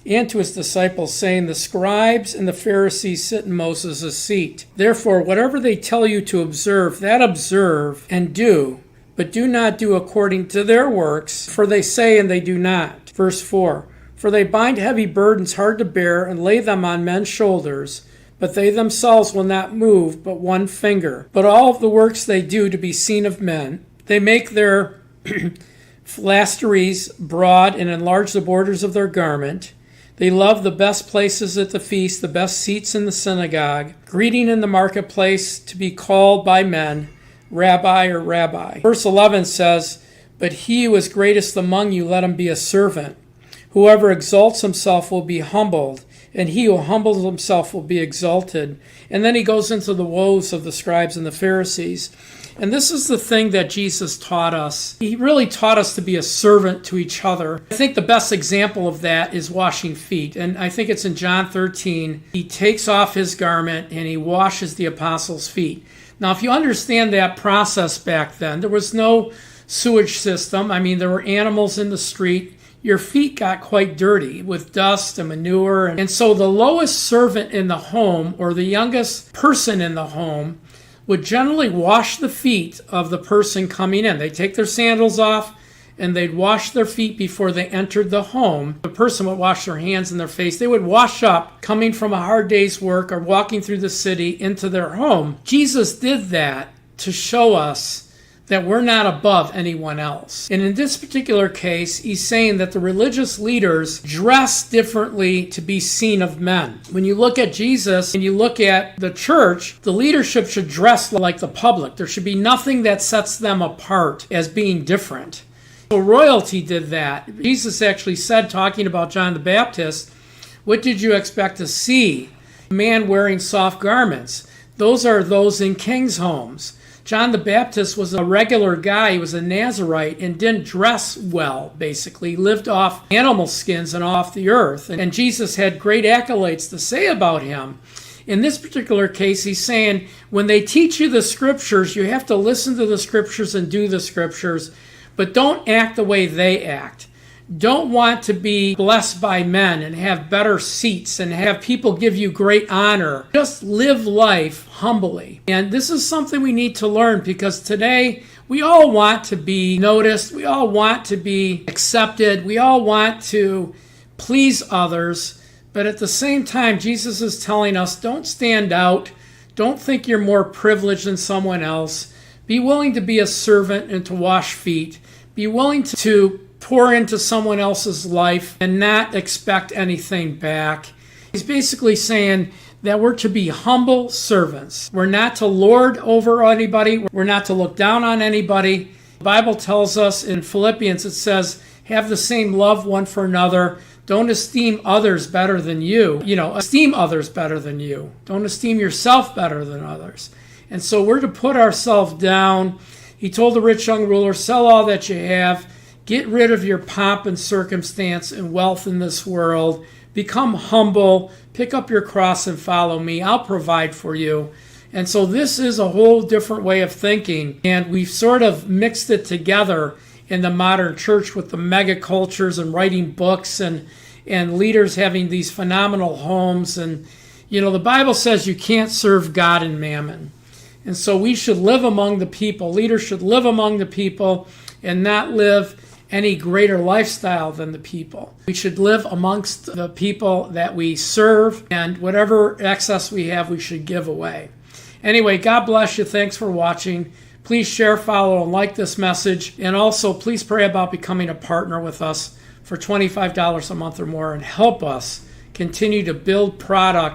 and to his disciples, saying, the scribes and the Pharisees sit in Moses' seat. Therefore, whatever they tell you to observe, that observe and do, but do not do according to their works, for they say and they do not. Verse 4, for they bind heavy burdens hard to bear and lay them on men's shoulders, but they themselves will not move but one finger. But all of the works they do to be seen of men, they make their phylacteries broad and enlarge the borders of their garment. They love the best places at the feast, the best seats in the synagogue, greeting in the marketplace, to be called by men Rabbi or Rabbi. Verse 11 says, but he who is greatest among you, let him be a servant. Whoever exalts himself will be humbled, and he who humbles himself will be exalted. And then he goes into the woes of the scribes and the Pharisees. And this is the thing that Jesus taught us. He really taught us to be a servant to each other. I think the best example of that is washing feet. And I think it's in John 13. He takes off his garment and he washes the apostles' feet. Now, if you understand that process back then, there was no sewage system. I mean, there were animals in the street. Your feet got quite dirty with dust and manure. And so the lowest servant in the home, or the youngest person in the home, would generally wash the feet of the person coming in. They'd take their sandals off and they'd wash their feet before they entered the home. The person would wash their hands and their face. They would wash up coming from a hard day's work or walking through the city into their home. Jesus did that to show us that we're not above anyone else. And in this particular case, he's saying that the religious leaders dress differently to be seen of men. When you look at Jesus and you look at the church, the leadership should dress like the public. There should be nothing that sets them apart as being different. So royalty did that. Jesus actually said, talking about John the Baptist, what did you expect to see? A man wearing soft garments. Those are those in kings' homes. John the Baptist was a regular guy. He was a Nazarite and didn't dress well, basically. He lived off animal skins and off the earth. And Jesus had great accolades to say about him. In this particular case, he's saying, when they teach you the scriptures, you have to listen to the scriptures and do the scriptures, but don't act the way they act. Don't want to be blessed by men and have better seats and have people give you great honor. Just live life humbly. And this is something we need to learn, because today we all want to be noticed. We all want to be accepted. We all want to please others. But at the same time, Jesus is telling us, don't stand out. Don't think you're more privileged than someone else. Be willing to be a servant and to wash feet. Be willing to pour into someone else's life and not expect anything back. He's basically saying that we're to be humble servants. We're not to lord over anybody. We're not to look down on anybody. The Bible tells us in Philippians, it says, have the same love one for another. Don't esteem others better than you. Esteem others better than you. Don't esteem yourself better than others. And so we're to put ourselves down. He told the rich young ruler, sell all that you have. Get rid of your pomp and circumstance and wealth in this world. Become humble. Pick up your cross and follow me. I'll provide for you. And so this is a whole different way of thinking. And we've sort of mixed it together in the modern church with the mega cultures and writing books and leaders having these phenomenal homes. And, the Bible says you can't serve God and mammon. And so we should live among the people. Leaders should live among the people and not live any greater lifestyle than the people. We should live amongst the people that we serve, and whatever excess we have, we should give away. Anyway, God bless you. Thanks for watching. Please share, follow, and like this message. And also, please pray about becoming a partner with us for $25 a month or more and help us continue to build product